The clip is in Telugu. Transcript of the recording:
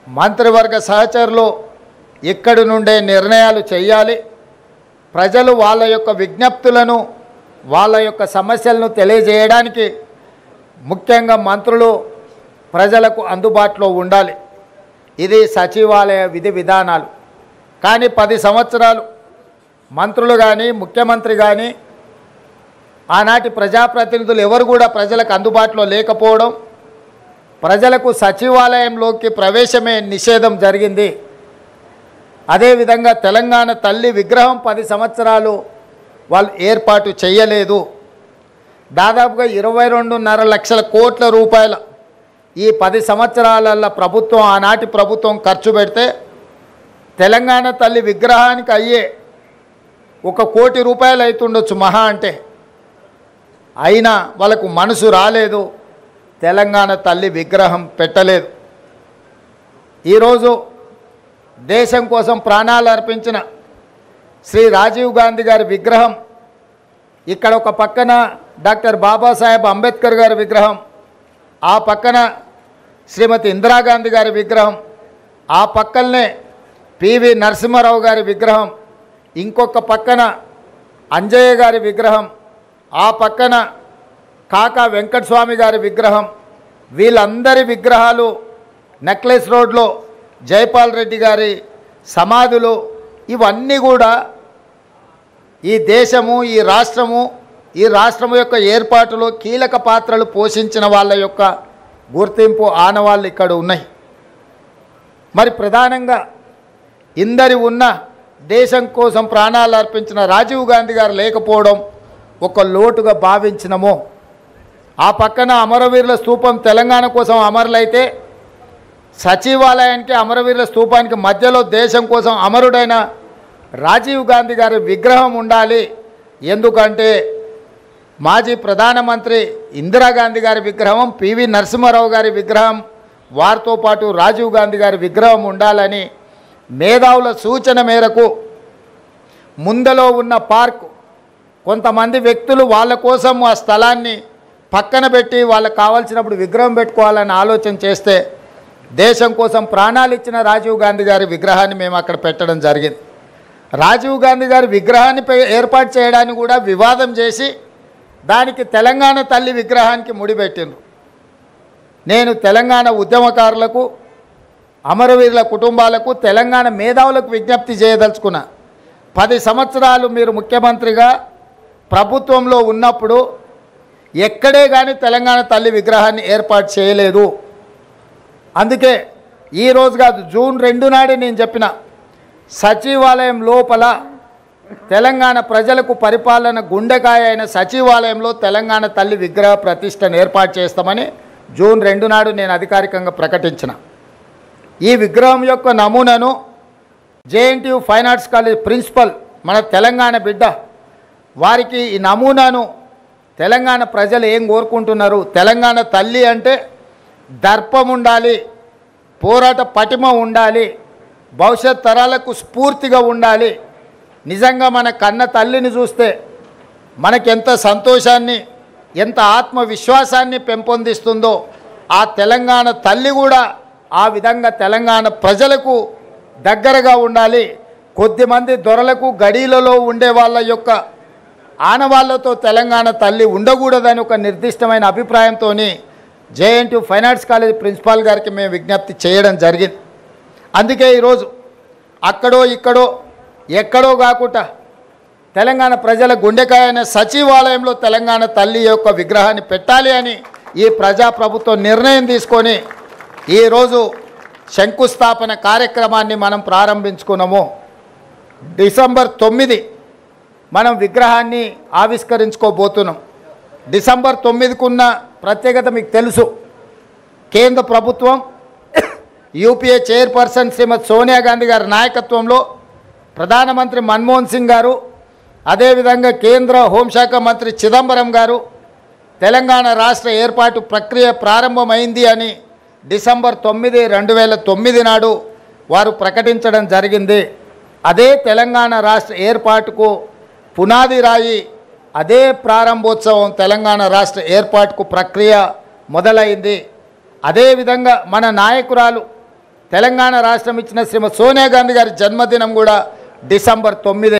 మంత్రివర్గ సహచరులు ఇక్కడి నుండే నిర్ణయాలు చేయాలి. ప్రజలు వాళ్ళ యొక్క విజ్ఞప్తులను వాళ్ళ యొక్క సమస్యలను తెలియజేయడానికి ముఖ్యంగా మంత్రులు ప్రజలకు అందుబాటులో ఉండాలి. ఇది సచివాలయ విధి విధానాలు. కానీ 10 సంవత్సరాలు మంత్రులు కానీ ముఖ్యమంత్రి కానీ ఆనాటి ప్రజాప్రతినిధులు ఎవరు కూడా ప్రజలకు అందుబాటులో లేకపోవడం, ప్రజలకు సచివాలయంలోకి ప్రవేశమే నిషేధం జరిగింది. అదేవిధంగా తెలంగాణ తల్లి విగ్రహం 10 సంవత్సరాలు వాళ్ళు ఏర్పాటు చేయలేదు. దాదాపుగా 22.5 లక్షల కోట్ల రూపాయల ఈ 10 సంవత్సరాలలో ప్రభుత్వం ఆనాటి ప్రభుత్వం ఖర్చు పెడితే తెలంగాణ తల్లి విగ్రహానికి అయ్యే 1 కోటి రూపాయలు అవుతుండొచ్చు మహా అంటే. అయినా వాళ్ళకు మనసు రాలేదు, తెలంగాణ తల్లి విగ్రహం పెట్టలేదు. ఈరోజు దేశం కోసం ప్రాణాలు అర్పించిన శ్రీ రాజీవ్ గాంధీ గారి విగ్రహం ఇక్కడ ఒక పక్కన డాక్టర్ బాబాసాహెబ్ అంబేద్కర్ గారి విగ్రహం, ఆ పక్కన శ్రీమతి ఇందిరాగాంధీ గారి విగ్రహం, ఆ పక్కనే పివి నరసింహారావు గారి విగ్రహం, ఇంకొక పక్కన అంజయ్య గారి విగ్రహం, ఆ పక్కన కాకా వెంకటస్వామి గారి విగ్రహం, వీళ్ళందరి విగ్రహాలు నెక్లెస్ రోడ్లో జైపాల్ రెడ్డి గారి సమాధులు, ఇవన్నీ కూడా ఈ దేశము ఈ రాష్ట్రము యొక్క ఏర్పాటులో కీలక పాత్రలు పోషించిన వాళ్ళ యొక్క గుర్తింపు ఆనవాళ్ళు ఇక్కడ ఉన్నాయి. మరి ప్రధానంగా ఇందరి ఉన్న దేశం కోసం ప్రాణాలు అర్పించిన రాజీవ్ గాంధీ గారు లేకపోవడం ఒక లోటుగా భావించినము. ఆ పక్కన అమరవీరుల స్తూపం తెలంగాణ కోసం అమరులైతే సచివాలయానికి అమరవీరుల స్తూపానికి మధ్యలో దేశం కోసం అమరుడైన రాజీవ్ గాంధీ గారి విగ్రహం ఉండాలి. ఎందుకంటే మాజీ ప్రధానమంత్రి ఇందిరాగాంధీ గారి విగ్రహం, పివి నరసింహారావు గారి విగ్రహం, వారితో పాటు రాజీవ్ గాంధీ గారి విగ్రహం ఉండాలని మేధావుల సూచన మేరకు ముందలో ఉన్న పార్కు కొంతమంది వ్యక్తులు వాళ్ళ కోసం ఆ స్థలాన్ని పక్కన పెట్టి వాళ్ళకు కావాల్సినప్పుడు విగ్రహం పెట్టుకోవాలని ఆలోచన చేస్తే దేశం కోసం ప్రాణాలు ఇచ్చిన రాజీవ్ గాంధీ గారి విగ్రహాన్ని మేము అక్కడ పెట్టడం జరిగింది. రాజీవ్ గాంధీ గారి విగ్రహాన్ని ఏర్పాటు చేయడానికి కూడా వివాదం చేసి దానికి తెలంగాణ తల్లి విగ్రహానికి ముడిపెట్టిండ్రు. నేను తెలంగాణ ఉద్యమకారులకు, అమరవీరుల కుటుంబాలకు, తెలంగాణ మేధావులకు విజ్ఞప్తి చేయదలుచుకున్నా. 10 సంవత్సరాలు మీరు ముఖ్యమంత్రిగా ప్రభుత్వంలో ఉన్నప్పుడు ఎక్కడే కానీ తెలంగాణ తల్లి విగ్రహాన్ని ఏర్పాటు చేయలేదు. అందుకే ఈరోజు కాదు, జూన్ 2 నాడే నేను చెప్పిన సచివాలయం లోపల తెలంగాణ ప్రజలకు పరిపాలన గుండెకాయ అయిన సచివాలయంలో తెలంగాణ తల్లి విగ్రహ ప్రతిష్టను ఏర్పాటు చేస్తామని జూన్ 2 నాడు నేను అధికారికంగా ప్రకటించిన. ఈ విగ్రహం యొక్క నమూనాను JNTU fine arts college principal మన తెలంగాణ బిడ్డ వారికి ఈ నమూనాను తెలంగాణ ప్రజలు ఏం కోరుకుంటున్నారు, తెలంగాణ తల్లి అంటే దర్పం ఉండాలి, పోరాట పటిమ ఉండాలి, భవిష్యత్ తరాలకు స్ఫూర్తిగా ఉండాలి. నిజంగా మన కన్న తల్లిని చూస్తే మనకెంత సంతోషాన్ని, ఎంత ఆత్మవిశ్వాసాన్ని పెంపొందిస్తుందో ఆ తెలంగాణ తల్లి కూడా ఆ విధంగా తెలంగాణ ప్రజలకు దగ్గరగా ఉండాలి. కొద్దిమంది దొరలకు గడీలలో ఉండే వాళ్ళ యొక్క ఆనవాళ్లతో తెలంగాణ తల్లి ఉండకూడదని ఒక నిర్దిష్టమైన అభిప్రాయంతో JNTU fine arts college principal గారికి మేము విజ్ఞప్తి చేయడం జరిగింది. అందుకే ఈరోజు అక్కడో ఇక్కడో ఎక్కడో కాకుండా తెలంగాణ ప్రజల గుండెకాయ అయిన సచివాలయంలో తెలంగాణ తల్లి యొక్క విగ్రహాన్ని పెట్టాలి అని ఈ ప్రజాప్రభుత్వం నిర్ణయం తీసుకొని ఈరోజు శంకుస్థాపన కార్యక్రమాన్ని మనం ప్రారంభించుకున్నాము. డిసెంబర్ 9 మనం విగ్రహాన్ని ఆవిష్కరించుకోబోతున్నాం. డిసెంబర్ 9కున్న ప్రత్యేకత మీకు తెలుసు. కేంద్ర ప్రభుత్వం యూపీఏ చైర్పర్సన్ శ్రీమతి సోనియా గాంధీ గారి నాయకత్వంలో ప్రధానమంత్రి మన్మోహన్ సింగ్ గారు, అదేవిధంగా కేంద్ర హోంశాఖ మంత్రి చిదంబరం గారు తెలంగాణ రాష్ట్ర ఏర్పాటు ప్రక్రియ ప్రారంభమైంది అని డిసెంబర్ 9, 2009 నాడు వారు ప్రకటించడం జరిగింది. అదే తెలంగాణ రాష్ట్ర ఏర్పాటుకు పునాది రాయి, అదే ప్రారంభోత్సవం తెలంగాణ రాష్ట్ర ఏర్పాటుకు ప్రక్రియ మొదలైంది. అదేవిధంగా మన నాయకురాలు తెలంగాణ రాష్ట్రం ఇచ్చిన శ్రీమతి సోనియా గాంధీ గారి జన్మదినం కూడా డిసెంబర్ 9.